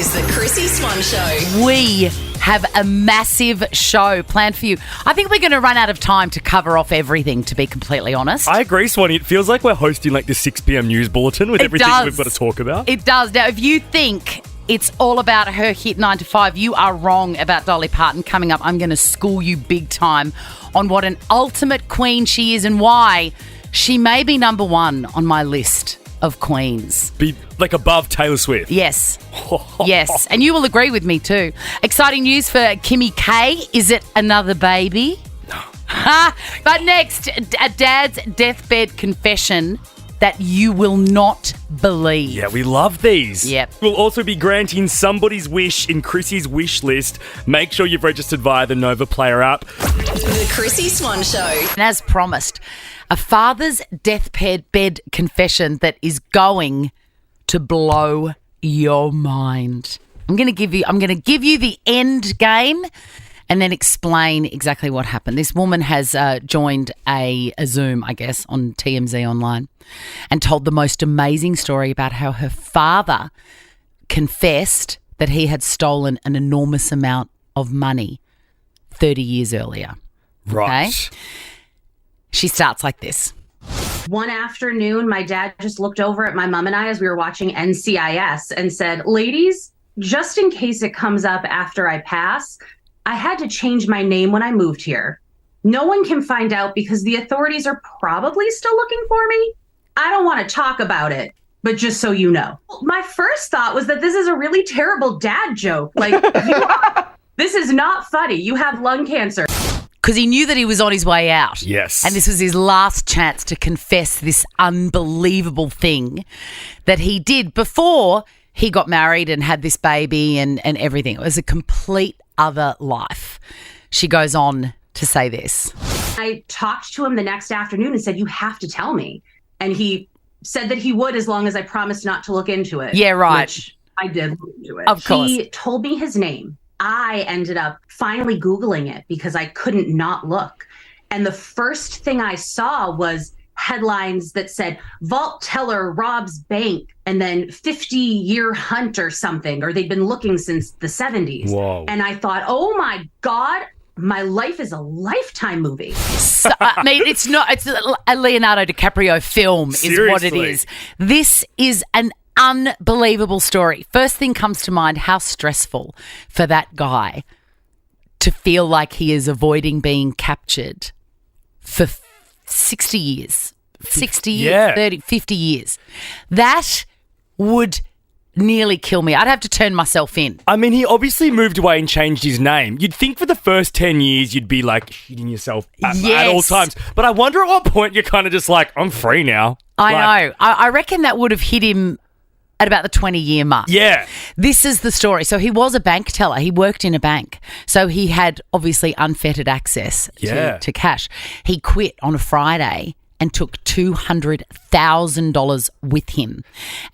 is the Chrissy Swan Show. We have a massive show planned for you. I think we're going to run out of time to cover off everything, to be completely honest. I agree, Swanee. It feels like we're hosting like the 6 p.m. news bulletin with everything we've got to talk about. It does. Now, if you think it's all about her hit 9 to 5, you are wrong about Dolly Parton. Coming up, I'm going to school you big time on what an ultimate queen she is and why she may be number one on my list of queens. Be like above Taylor Swift. Yes. Yes. And you will agree with me too. Exciting news for Kimmy K. Is it another baby? No. But next, a dad's deathbed confession that you will not believe. Yeah, we love these. Yep. We'll also be granting somebody's wish in Chrissy's wish list. Make sure you've registered via the Nova Player app. The Chrissy Swan Show. And as promised, a father's deathbed confession that is going to blow your mind. I'm going to give you the end game and then explain exactly what happened. This woman has joined a Zoom, I guess, on TMZ Online and told the most amazing story about how her father confessed that he had stolen an enormous amount of money 30 years earlier. Right. Okay? She starts like this. One afternoon, my dad just looked over at my mom and I as we were watching NCIS and said, "Ladies, just in case it comes up after I pass, I had to change my name when I moved here. No one can find out because the authorities are probably still looking for me. I don't want to talk about it, but just so you know." My first thought was that this is a really terrible dad joke. Like, this is not funny. You have lung cancer. Because he knew that he was on his way out. Yes. And this was his last chance to confess this unbelievable thing that he did before he got married and had this baby and everything. It was a complete other life. She goes on to say this. I talked to him the next afternoon and said, "You have to tell me." And he said that he would as long as I promised not to look into it. Yeah, right. Which I did look into it. Of course. He told me his name. I ended up finally Googling it because I couldn't not look. And the first thing I saw was headlines that said, "Vault teller robs bank," and then 50-year hunt or something, or they'd been looking since the 70s. Whoa. And I thought, oh my God, my life is a Lifetime movie. So, I mean, it's a Leonardo DiCaprio film is what it Seriously. is. This is an unbelievable story. First thing comes to mind, how stressful for that guy to feel like he is avoiding being captured for 60 years. 60 years, Yeah. 30, 50 years. That would nearly kill me. I'd have to turn myself in. I mean, he obviously moved away and changed his name. You'd think for the first 10 years you'd be like shitting yourself at all Yes. times. But I wonder at what point you're kind of just like, I'm free now. I Like, know. I reckon that would have hit him at about the 20-year mark. Yeah. This is the story. So he was a bank teller. He worked in a bank. So he had obviously unfettered access to cash. He quit on a Friday and took $200,000 with him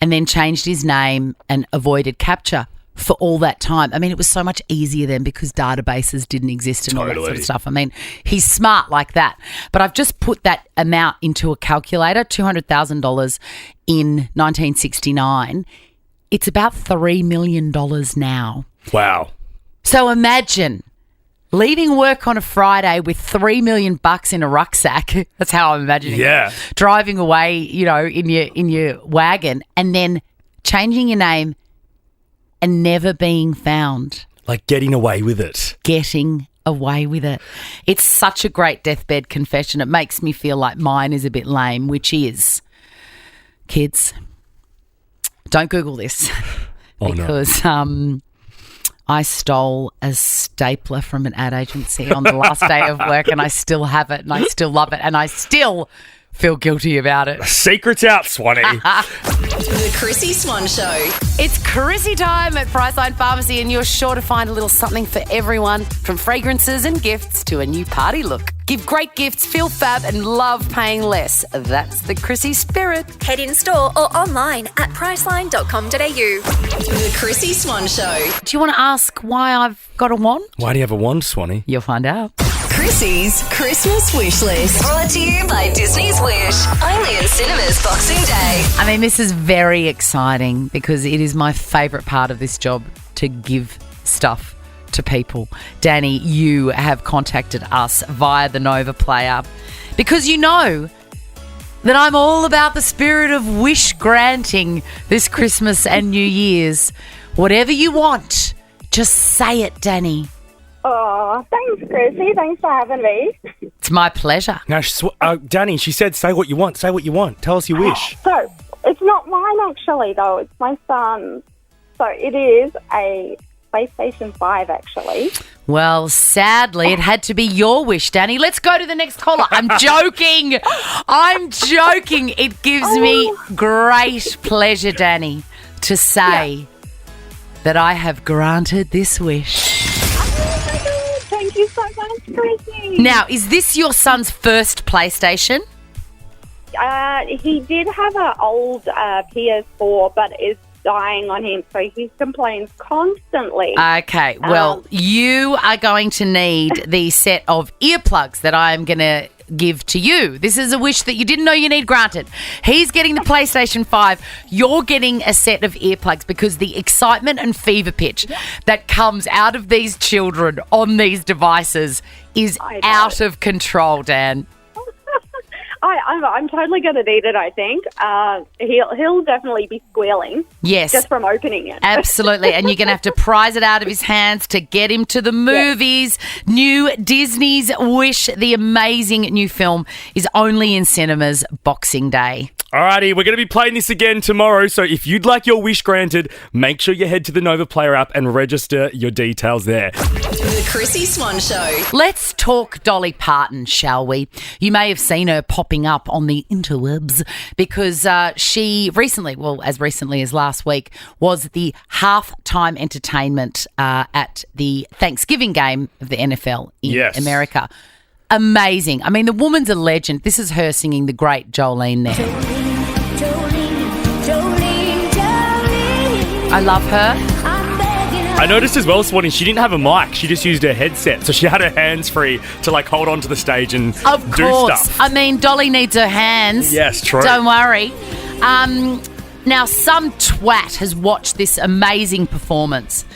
and then changed his name and avoided capture for all that time. I mean, it was so much easier then because databases didn't exist and all that sort of Totally. stuff. I mean, he's smart like that. But I've just put that amount into a calculator, $200,000 in 1969. It's about $3 million now. Wow. So imagine leaving work on a Friday with $3 million in a rucksack. That's how I'm imagining Yeah. it. Driving away, in your wagon and then changing your name and never being found. Like getting away with it. Getting away with it. It's such a great deathbed confession. It makes me feel like mine is a bit lame, which is, kids, don't Google this because I stole a stapler from an ad agency on the last day of work and I still have it and I still love it and I still feel guilty about it. Secrets out, Swanee. The Chrissy Swan Show. It's Chrissy time at Priceline Pharmacy and you're sure to find a little something for everyone, from fragrances and gifts to a new party look. Give great gifts, feel fab and love paying less. That's the Chrissy spirit. Head in store or online at priceline.com.au. The Chrissy Swan Show. Do you want to ask why I've got a wand? Why do you have a wand, Swanee? You'll find out. Chrissy's Christmas Wish List. Brought to you by Disney's Wish. Only in cinemas Boxing Day. I mean, this is very exciting because it is my favourite part of this job. to give stuff to people. Danny, you have contacted us via the Nova Player because you know that I'm all about the spirit of wish granting this Christmas and New Year's. Whatever you want, just say it, Danny. Oh, thanks, Chrissy. Thanks for having me. It's my pleasure. Now, Danny, she said, say what you want. Say what you want. Tell us your wish. So, it's not mine, actually, though. It's my son's. So, it is a PlayStation 5, actually. Well, sadly, it had to be your wish, Danny. Let's go to the next caller. I'm joking. I'm joking. It gives me great pleasure, Danny, to say that I have granted this wish. Oh, my God. Thank you so much, Chrissy. Now, is this your son's first PlayStation? He did have an old PS4, but it's dying on him, so he complains constantly. Okay, well, you are going to need the set of earplugs that I am going to give to you. This is a wish that you didn't know you need granted. He's getting the PlayStation 5. You're getting a set of earplugs because the excitement and fever pitch that comes out of these children on these devices is out of control, Dan. I'm totally going to need it, I think. He'll definitely be squealing. Yes. Just from opening it. Absolutely. And you're going to have to prise it out of his hands to get him to the movies. Yes. New Disney's Wish, the amazing new film, is only in cinemas Boxing Day. Alrighty, we're going to be playing this again tomorrow, so if you'd like your wish granted, make sure you head to the Nova Player app and register your details there. The Chrissy Swan Show. Let's talk Dolly Parton, shall we? You may have seen her popping up on the interwebs because she recently, well, as recently as last week, was the halftime entertainment at the Thanksgiving game of the NFL in America. Amazing. I mean, the woman's a legend. This is her singing the great Jolene there. I love her. I noticed as well, Swanee, she didn't have a mic. She just used her headset. So she had her hands free to hold on to the stage and do stuff. I mean, Dolly needs her hands. Yes, true. Don't worry. Now, some twat has watched this amazing performance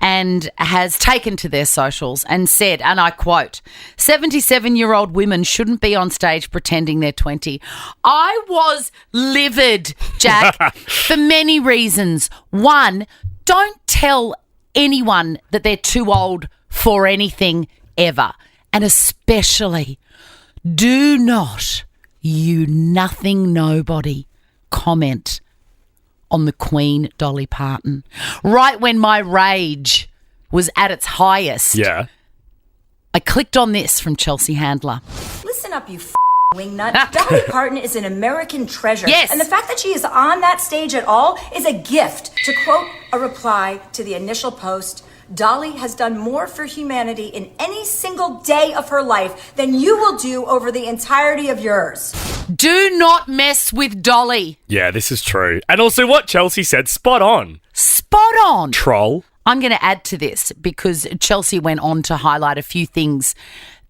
and has taken to their socials and said, and I quote, 77-year-old women shouldn't be on stage pretending they're 20. I was livid, Jack, for many reasons. One, don't tell anyone that they're too old for anything ever. And especially, do not, you nothing nobody, comment on the Queen, Dolly Parton. Right when my rage was at its highest, I clicked on this from Chelsea Handler. Listen up, you wingnut. Dolly Parton is an American treasure. Yes. And the fact that she is on that stage at all is a gift. To quote a reply to the initial post, Dolly has done more for humanity in any single day of her life than you will do over the entirety of yours. Do not mess with Dolly. Yeah, this is true. And also what Chelsea said, spot on. Spot on. Troll. I'm going to add to this because Chelsea went on to highlight a few things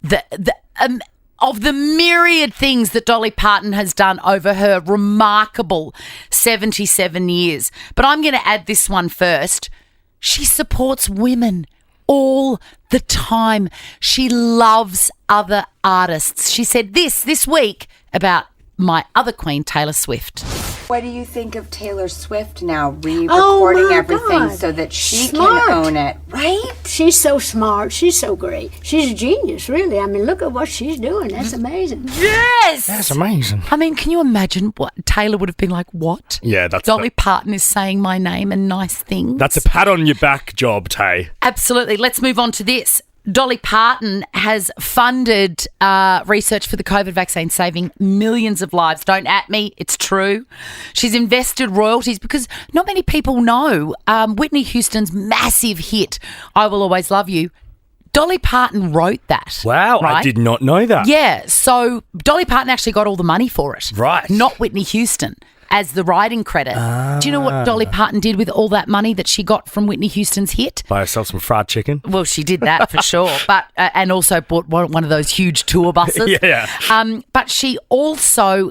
of the myriad things that Dolly Parton has done over her remarkable 77 years. But I'm going to add this one first. She supports women all the time. She loves other artists. She said this week about my other queen, Taylor Swift. What do you think of Taylor Swift now re-recording everything so that she can own it, right? She's so smart. She's so great. She's a genius, really. I mean, look at what she's doing. That's amazing. Yes! That's amazing. I mean, can you imagine what Taylor would have been like? What? Yeah, that's Dolly Parton is saying my name and nice things. That's a pat on your back job, Tay. Absolutely. Let's move on to this. Dolly Parton has funded research for the COVID vaccine, saving millions of lives. Don't at me, it's true. She's invested royalties because not many people know Whitney Houston's massive hit, I Will Always Love You. Dolly Parton wrote that. Wow, right? I did not know that. Yeah, so Dolly Parton actually got all the money for it. Right. Not Whitney Houston as the writing credit. Do you know what Dolly Parton did with all that money that she got from Whitney Houston's hit? Buy herself some fried chicken. Well, she did that for sure, but and also bought one of those huge tour buses. Yeah. But she also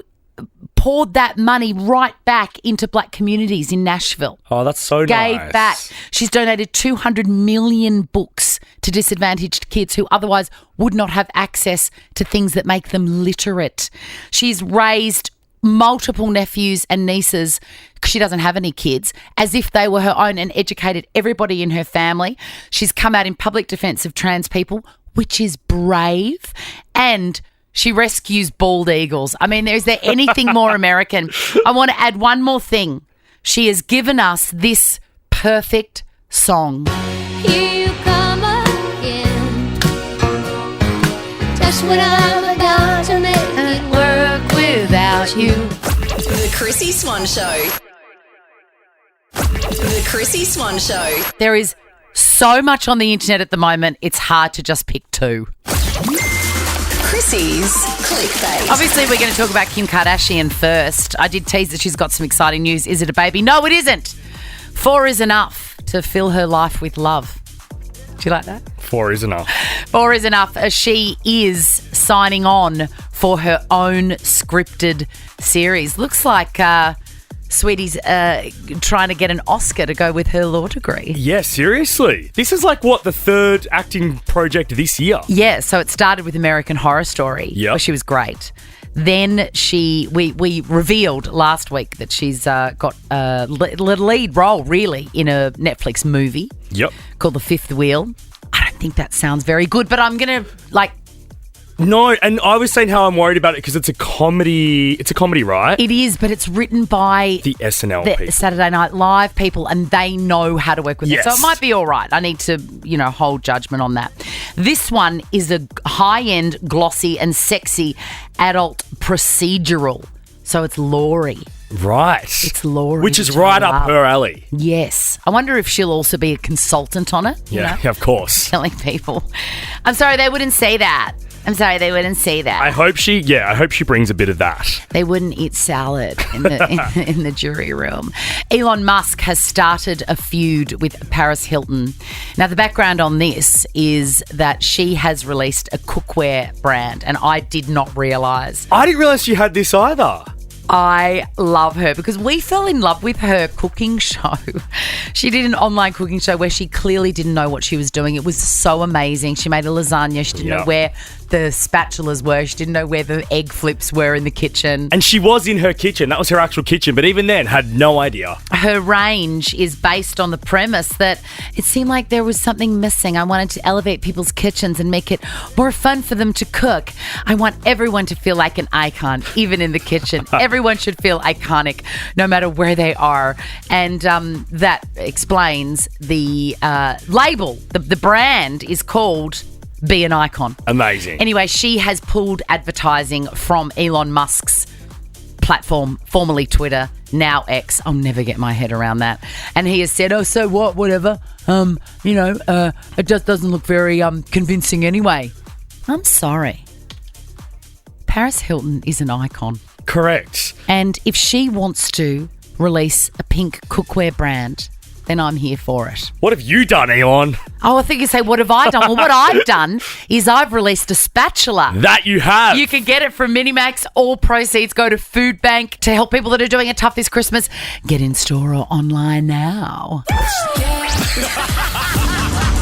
poured that money right back into black communities in Nashville. Oh, that's so Gave nice. back. She's donated 200 million books to disadvantaged kids who otherwise would not have access to things that make them literate. She's raised multiple nephews and nieces, because she doesn't have any kids, as if they were her own, and educated everybody in her family. She's come out in public defence of trans people, which is brave, and she rescues bald eagles. I mean, is there anything more American? I want to add one more thing. She has given us this perfect song. Here you come again. Just when I'm about to make it work without you. The Chrissy Swan Show. The Chrissy Swan Show. There is so much on the internet at the moment, it's hard to just pick two. Chrissy's clickbait. Obviously, we're going to talk about Kim Kardashian first. I did tease that she's got some exciting news. Is it a baby? No, it isn't. 4 is enough to fill her life with love. Do you like that? 4 is enough. 4 is enough. She is signing on for her own scripted series. Looks like Sweetie's trying to get an Oscar to go with her law degree. Yeah, seriously. This is like, what, the 3rd acting project this year? Yeah, so it started with American Horror Story. Yep. Where she was great. Then we revealed last week that she's got a lead role, really, in a Netflix movie. Yep. Called The Fifth Wheel. I don't think that sounds very good, but I'm going to, No, and I was saying how I'm worried about it because it's a comedy. It's a comedy, right? It is, but it's written by the SNL the people. Saturday Night Live people, and they know how to work with it. So it might be all right. I need to, hold judgment on that. This one is a high-end, glossy and sexy adult procedural. So it's Laurie. Right. It's Laurie. Which is right up her alley. Yes. I wonder if she'll also be a consultant on it. Yeah, of course. Telling people. I'm sorry, they wouldn't say that. I hope she brings a bit of that. They wouldn't eat salad in the jury room. Elon Musk has started a feud with Paris Hilton. Now, the background on this is that she has released a cookware brand, and I did not realise. I didn't realise she had this either. I love her because we fell in love with her cooking show. She did an online cooking show where she clearly didn't know what she was doing. It was so amazing. She made a lasagna. She didn't know where the spatulas were. She didn't know where the egg flips were in the kitchen. And she was in her kitchen. That was her actual kitchen. But even then, had no idea. Her range is based on the premise that it seemed like there was something missing. I wanted to elevate people's kitchens and make it more fun for them to cook. I want everyone to feel like an icon, even in the kitchen. Everyone should feel iconic, no matter where they are. And that explains the label. The brand is called Be an Icon. Amazing. Anyway, she has pulled advertising from Elon Musk's platform, formerly Twitter, now X. I'll never get my head around that. And he has said, oh, so what, whatever. It just doesn't look very convincing anyway. I'm sorry. Paris Hilton is an icon. Correct. And if she wants to release a pink cookware brand, then I'm here for it. What have you done, Elon? Oh, I think you say, what have I done? Well, what I've done is I've released a spatula. That you have. You can get it from Minimax. All proceeds go to Food Bank to help people that are doing it tough this Christmas. Get in store or online now.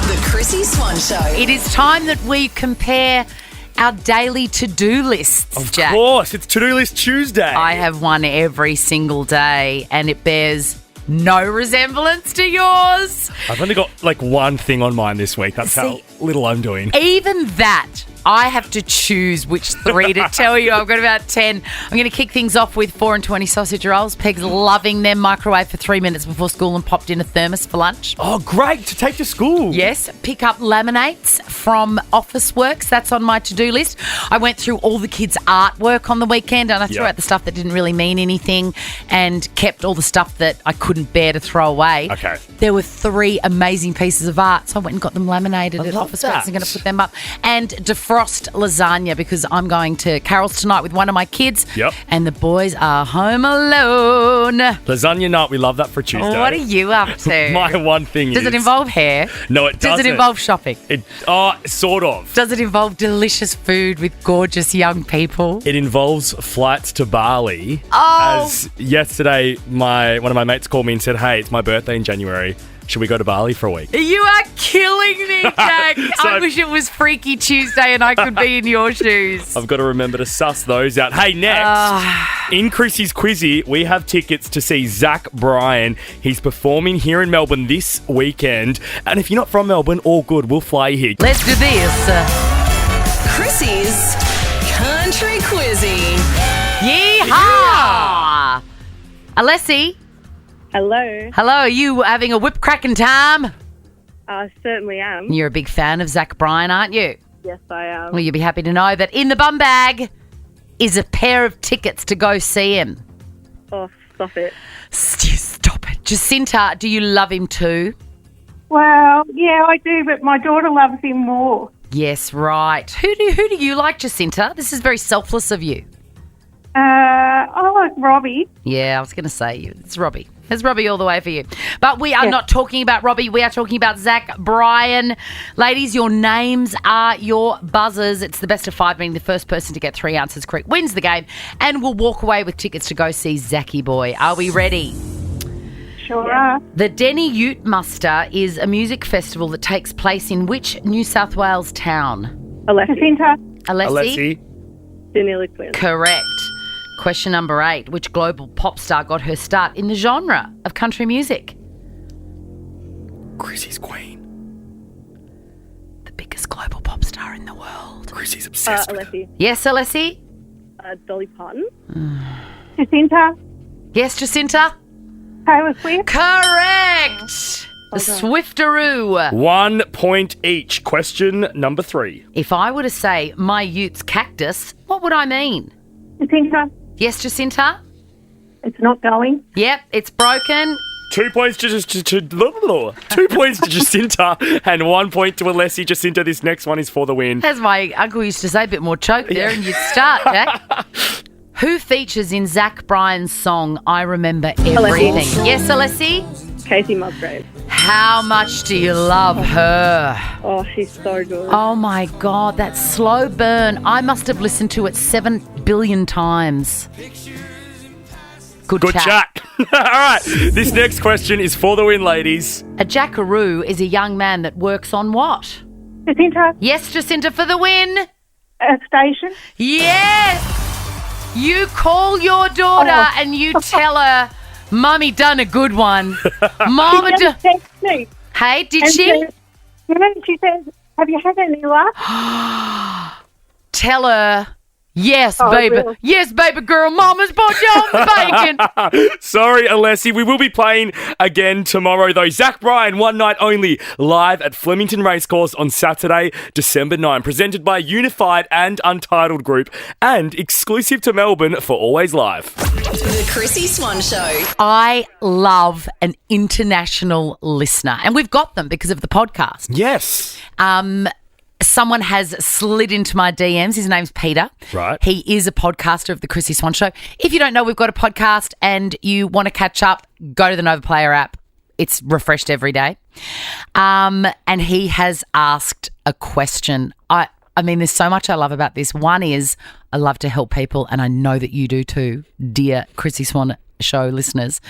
The Chrissy Swan Show. It is time that we compare our daily to-do lists, Jack. Of course, it's To-Do List Tuesday. I have one every single day, and it bears no resemblance to yours. I've only got one thing on mine this week. That's how little I'm doing. Even that, I have to choose which 3 to tell you. I've got about 10. I'm going to kick things off with 4 and 20 sausage rolls. Peg's loving them. Microwave for 3 minutes before school and popped in a thermos for lunch. Oh, great. To take to school. Yes. Pick up laminates from Officeworks. That's on my to-do list. I went through all the kids' artwork on the weekend and I threw out the stuff that didn't really mean anything and kept all the stuff that I couldn't bear to throw away. Okay. There were 3 amazing pieces of art, so I went and got them laminated at Officeworks. I'm going to put them up. And frost lasagna because I'm going to Carol's tonight with one of my kids. Yep. And the boys are home alone. Lasagna night, we love that for Tuesday. What are you up to? My one thing Does it involve hair? No, it doesn't. Does it involve shopping? Sort of. Does it involve delicious food with gorgeous young people? It involves flights to Bali. Oh. As yesterday, one of my mates called me and said, hey, it's my birthday in January. Should we go to Bali for a week? You are killing me, Jack. I wish it was Freaky Tuesday and I could be in your shoes. I've got to remember to suss those out. Hey, next, in Chrissy's Quizzy, we have tickets to see Zach Bryan. He's performing here in Melbourne this weekend. And if you're not from Melbourne, all good, we'll fly you here. Let's do this. Chrissy's Country Quizzy. Yeehaw! Alessi. Hello. Hello, are you having a whip cracking time? I certainly am. You're a big fan of Zach Bryan, aren't you? Yes, I am. Well, you'll be happy to know that in the bum bag is a pair of tickets to go see him. Oh, stop it. Stop it. Jacinta, do you love him too? Well, yeah, I do, but my daughter loves him more. Yes, right. Who do you like, Jacinta? This is very selfless of you. I like Robbie. Yeah, I was going to say it's Robbie. It's Robbie all the way for you. But we are not talking about Robbie. We are talking about Zach Bryan. Ladies, your names are your buzzers. It's the best of 5, meaning the first person to get 3 answers correct wins the game and will walk away with tickets to go see Zachy Boy. Are we ready? Sure are. The Denny Ute Muster is a music festival that takes place in which New South Wales town? Alessi. Alessi? Deniliquin. Correct. Question number 8. Which global pop star got her start in the genre of country music? Chrissy's queen. The biggest global pop star in the world. Chrissy's obsessed with her. Alessi. Yes, Alessi? Dolly Parton. Jacinta. Yes, Jacinta? Taylor Swift. Correct! The Swiftaroo. 1 point each. Question number 3. If I were to say my ute's cactus, what would I mean? Jacinta. Yes, Jacinta? It's not going. Yep, it's broken. 2 points to 2 points to Jacinta and 1 point to Alessi. Jacinta, this next one is for the win. As my uncle used to say, a bit more choke there and you'd start, Jack. Who features in Zach Bryan's song I Remember Everything? Alessi. Yes, Alessi? Casey Musgrave. How much do you love her? Oh, she's so good. Oh my God, that slow burn. I must have listened to it 7 billion times. Good chat. All right, this next question is for the win, ladies. A jackaroo is a young man that works on what? Jacinta. Yes, Jacinta, for the win. A station. Yes! You call your daughter and you tell her, Mummy done a good one. Mama She just texted me. Hey, did And she? She says, have you had any luck? Tell her, yes, Oh, baby. really? Yes, baby girl, Mama's bought you on bacon. Sorry, Alessi. We will be playing again tomorrow, though. Zach Bryan, one night only, live at Flemington Racecourse on Saturday, December 9. Presented by Unified and Untitled Group and exclusive to Melbourne for Always Live. The Chrissy Swan Show. I love an international listener, and we've got them because of the podcast. Yes. Someone has slid into my DMs. His name's Peter. Right. He is a podcaster of the Chrissy Swan Show. If you don't know, we've got a podcast and you want to catch up, go to the Nova Player app. It's refreshed every day. And he has asked a question. I mean, there's so much I love about this. One is I love to help people, and I know that you do too, dear Chrissy Swan Show listeners.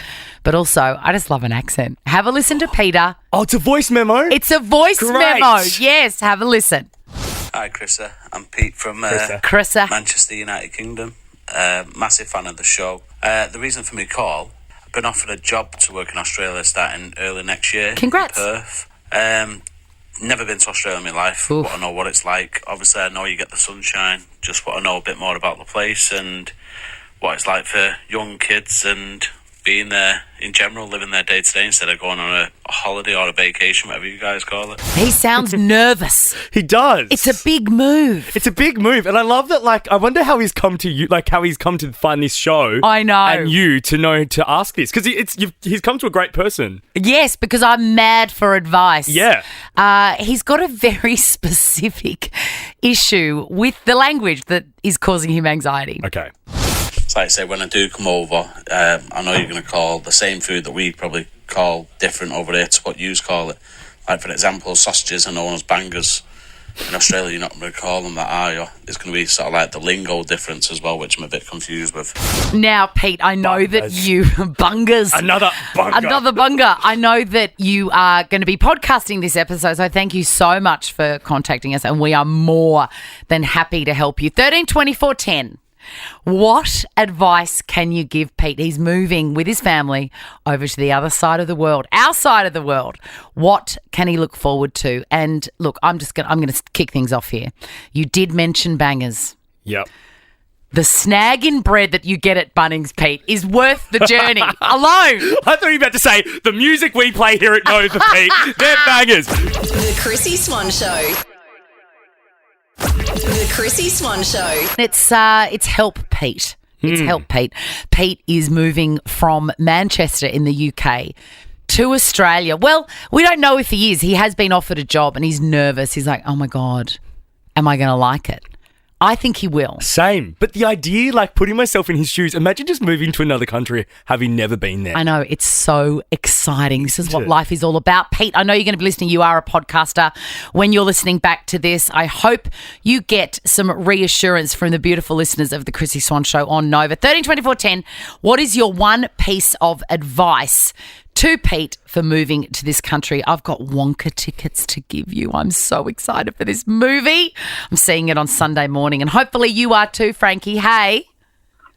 But also, I just love an accent. Have a listen to Peter. Oh, it's a voice memo? It's a voice Great. memo. Yes, have a listen. Hi, Chrissa. I'm Pete from Chrissa. Manchester, United Kingdom. Massive fan of the show. The reason for my call, I've been offered a job to work in Australia starting early next year. Congrats. In Perth. Never been to Australia in my life. Oof. Want to know what it's like. Obviously, I know you get the sunshine. Just want to know a bit more about the place and what it's like for young kids and being there in general, living their day to day instead of going on a holiday or a vacation, whatever you guys call it. He sounds nervous. He does. It's a big move. It's a big move. And I love that, like, I wonder how he's come to you, like, how he's come to find this show. I know. And you to know to ask this. Because he's come to a great person. Yes, because I'm mad for advice. Yeah. He's got a very specific issue with the language that is causing him anxiety. Okay. So like I say, when I do come over, I know you're going to call the same food that we probably call different over here to what you call it. Like, for example, sausages are known as bangers. In Australia, you're not going to call them that, are you? It's going to be sort of like the lingo difference as well, which I'm a bit confused with. Now, Pete, I know that you... Bungers. Another bunger. I know that you are going to be podcasting this episode, so thank you so much for contacting us, and we are more than happy to help you. 13 24 10. What advice can you give Pete? He's moving with his family over to the other side of the world, our side of the world. What can he look forward to? And look, I'm going to kick things off here. You did mention bangers. Yep. The snag in bread that you get at Bunnings, Pete, is worth the journey alone. I thought you were about to say the music we play here at Nova, Pete, they're bangers. The Chrissy Swan Show. The Chrissy Swan Show. It's help, Pete. It's help, Pete. Pete is moving from Manchester in the UK to Australia. Well, we don't know if he is. He has been offered a job and he's nervous. He's like, oh my God, am I going to like it? I think he will. Same. But the idea, like putting myself in his shoes, imagine just moving to another country, having never been there. I know. It's so exciting. This is what life is all about. Pete, I know you're going to be listening. You are a podcaster. When you're listening back to this, I hope you get some reassurance from the beautiful listeners of the Chrissy Swan Show on Nova. 13 24 10. What is your one piece of advice to Pete for moving to this country? I've got Wonka tickets to give you. I'm so excited for this movie. I'm seeing it on Sunday morning, and hopefully you are too, Frankie. Hey.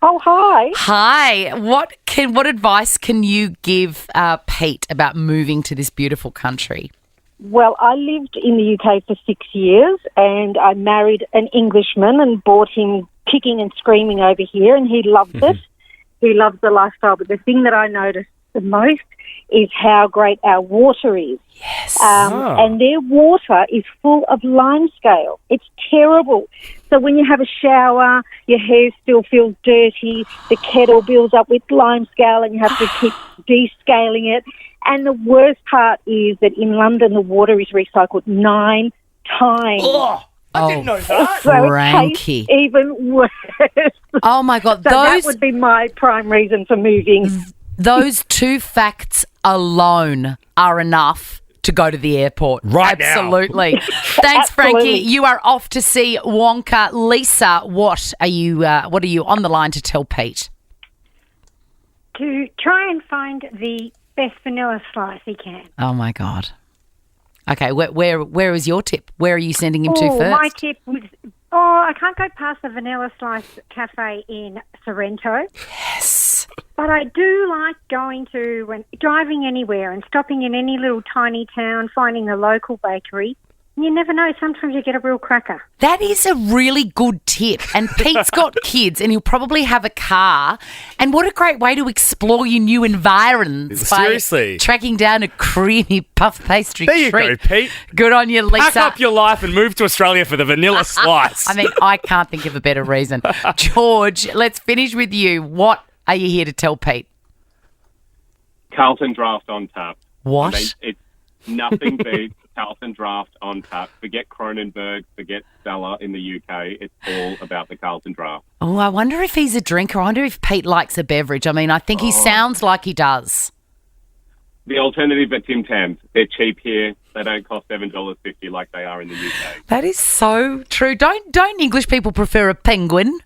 Oh, hi. Hi. What advice can you give Pete about moving to this beautiful country? Well, I lived in the UK for 6 years, and I married an Englishman and brought him kicking and screaming over here, and he loved it. He loves the lifestyle. But the thing that I noticed the most is how great our water is. Yes. And their water is full of limescale. It's terrible. So when you have a shower, your hair still feels dirty, the kettle builds up with limescale and you have to keep descaling it. And the worst part is that in London, the water is recycled 9 times. Oh, I didn't know that. So Frankie. it tastes even worse. Oh, my God. So that would be my prime reason for moving. Those two facts alone are enough to go to the airport. Right now. Absolutely. Thanks, Frankie. You are off to see Wonka. Lisa, what are you on the line to tell Pete? To try and find the best vanilla slice he can. Oh, my God. Okay, where is your tip? Where are you sending him to first? My tip was, I can't go past the Vanilla Slice Cafe in Sorrento. Yes. But I do like driving anywhere and stopping in any little tiny town, finding the local bakery. You never know. Sometimes you get a real cracker. That is a really good tip. And Pete's got kids and he'll probably have a car. And what a great way to explore your new environs. Seriously. By tracking down a creamy puff pastry There you treat. go, Pete. Good on you, Lisa. Pack up your life and move to Australia for the vanilla slice. I mean, I can't think of a better reason. George, let's finish with you. What are you here to tell Pete? Carlton Draft on tap. What? It's nothing beats Carlton Draft on tap. Forget Kronenberg, forget Stella in the UK. It's all about the Carlton Draft. Oh, I wonder if he's a drinker. I wonder if Pete likes a beverage. I mean, I think he sounds like he does. The alternative are Tim Tams. They're cheap here. They don't cost $7.50 like they are in the UK. That is so true. Don't English people prefer a penguin?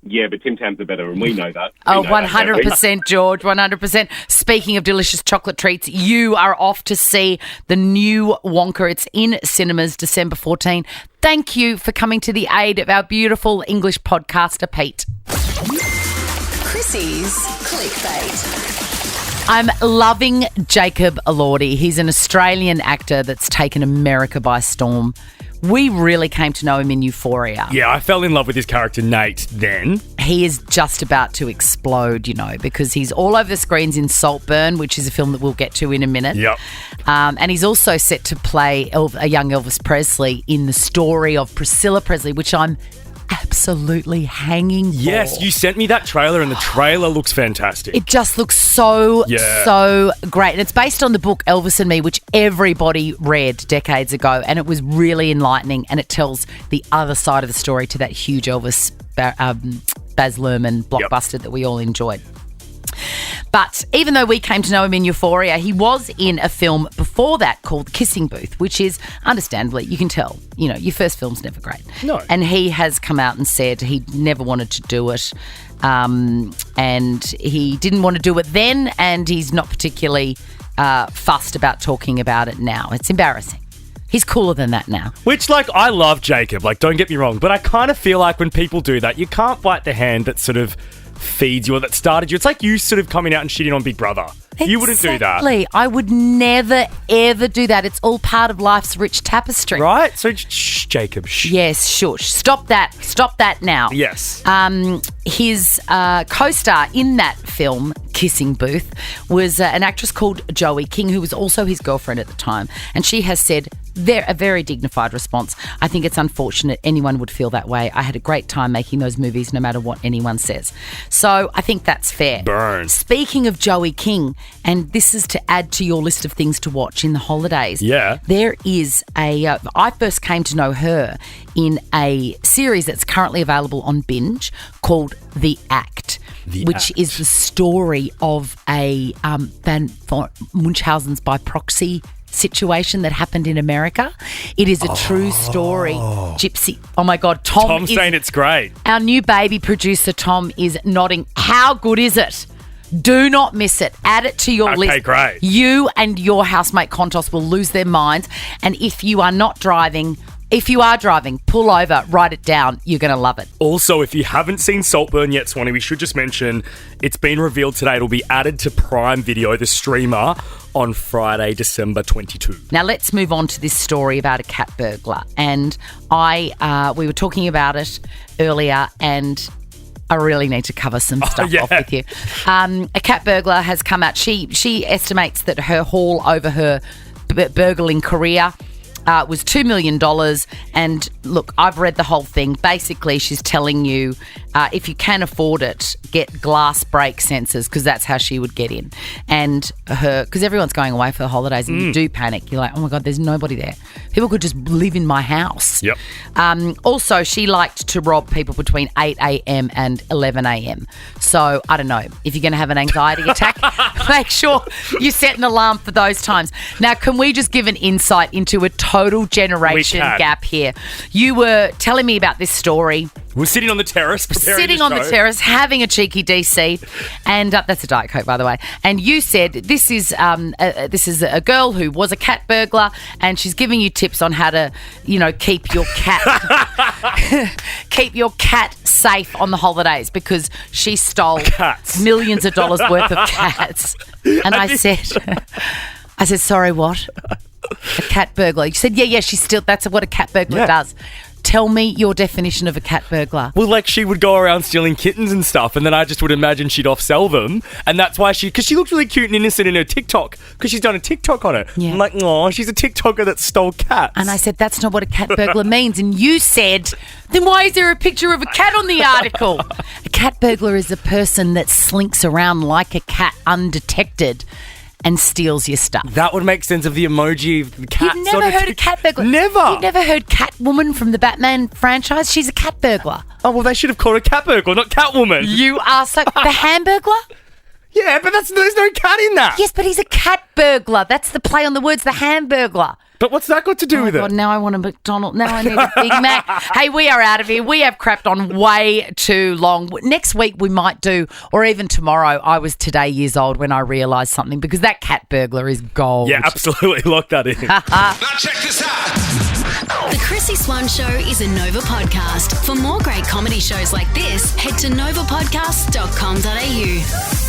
Yeah, but Tim Tams are better, and we know that. Oh, 100%, George, 100%. Speaking of delicious chocolate treats, you are off to see the new Wonka. It's in cinemas December 14. Thank you for coming to the aid of our beautiful English podcaster, Pete. Chrissy's Clickbait. I'm loving Jacob Elordi. He's an Australian actor that's taken America by storm We really came to know him in Euphoria. Yeah, I fell in love with his character Nate then. He is just about to explode, because he's all over the screens in Saltburn, which is a film that we'll get to in a minute. Yep. And he's also set to play a young Elvis Presley in the story of Priscilla Presley, which I'm absolutely hanging for. Yes, you sent me that trailer and the trailer looks fantastic. It just looks so great. And it's based on the book Elvis and Me, which everybody read decades ago. And it was really enlightening. And it tells the other side of the story to that huge Elvis Baz Luhrmann blockbuster that we all enjoyed. But even though we came to know him in Euphoria, he was in a film before that called Kissing Booth, which is, understandably, you can tell, your first film's never great. No. And he has come out and said he never wanted to do it. And he didn't want to do it then, and he's not particularly fussed about talking about it now. It's embarrassing. He's cooler than that now. Which, I love Jacob, don't get me wrong, but I kind of feel like when people do that, you can't bite the hand that sort of feeds you or that started you. It's like you sort of coming out and shitting on Big Brother. Exactly. You wouldn't do that. I would never, ever do that. It's all part of life's rich tapestry. Right? So, shh, Jacob, shh. Yes, shush. Stop that. Stop that now. Yes. His co-star in that film, Kissing Booth, was an actress called Joey King, who was also his girlfriend at the time. And she has said a very dignified response. I think it's unfortunate anyone would feel that way. I had a great time making those movies no matter what anyone says. So I think that's fair. Burn. Speaking of Joey King, and this is to add to your list of things to watch in the holidays. Yeah. There is I first came to know her in a series that's currently available on Binge called The Act. Which is the story of a Van Munchausen's by proxy situation that happened in America. It is a true story. Gypsy. Oh my God, Tom's saying it's great. Our new baby producer Tom is nodding. How good is it? Do not miss it. Add it to your list. Okay, great. You and your housemate Kontos will lose their minds. And if you are driving, pull over, write it down. You're going to love it. Also, if you haven't seen Saltburn yet, Swanee, we should just mention it's been revealed today. It'll be added to Prime Video, the streamer, on Friday, December 22. Now, let's move on to this story about a cat burglar. And we were talking about it earlier, and I really need to cover some stuff off with you. A cat burglar has come out. She estimates that her haul over her burgling career was $2 million. And look, I've read the whole thing. Basically, she's telling you if you can afford it, get glass break sensors, because that's how she would get in. And because everyone's going away for the holidays and you do panic. You're like, oh my God, there's nobody there. People could just live in my house. Yep. Also, she liked to rob people between 8 a.m. and 11 a.m. So, I don't know. If you're going to have an anxiety attack, make sure you set an alarm for those times. Now, can we just give an insight into a total generation gap here? You were telling me about this story. We're sitting on the terrace. Sitting on the terrace, having a cheeky DC. And that's a Diet Coke, by the way. And you said this is a girl who was a cat burglar, and she's giving you tips on how to, keep your cat safe on the holidays, because she stole millions of dollars worth of cats. And I said, sorry, what? A cat burglar. You said, yeah, that's what a cat burglar does. Tell me your definition of a cat burglar. Well, she would go around stealing kittens and stuff, and then I just would imagine she'd off-sell them, and that's why because she looks really cute and innocent in her TikTok, because she's done a TikTok on it. Yeah. I'm like, oh, she's a TikToker that stole cats. And I said, that's not what a cat burglar means. And you said, then why is there a picture of a cat on the article? A cat burglar is a person that slinks around like a cat undetected and steals your stuff. That would make sense of the emoji of the cat. You've never heard of cat burglar? Never. You've never heard Catwoman from the Batman franchise? She's a cat burglar. Oh, well, they should have called her cat burglar, not Catwoman. You are so... The Hamburglar? Yeah, but there's no cat in that. Yes, but he's a cat burglar. That's the play on the words, the Hamburglar. But what's that got to do with God, it? Now I want a McDonald's. Now I need a Big Mac. Hey, we are out of here. We have crapped on way too long. Next week we might do, or even tomorrow. I was today years old when I realised something, because that cat burglar is gold. Yeah, absolutely. Lock that in. Now check this out. The Chrissy Swan Show is a Nova podcast. For more great comedy shows like this, head to novapodcast.com.au.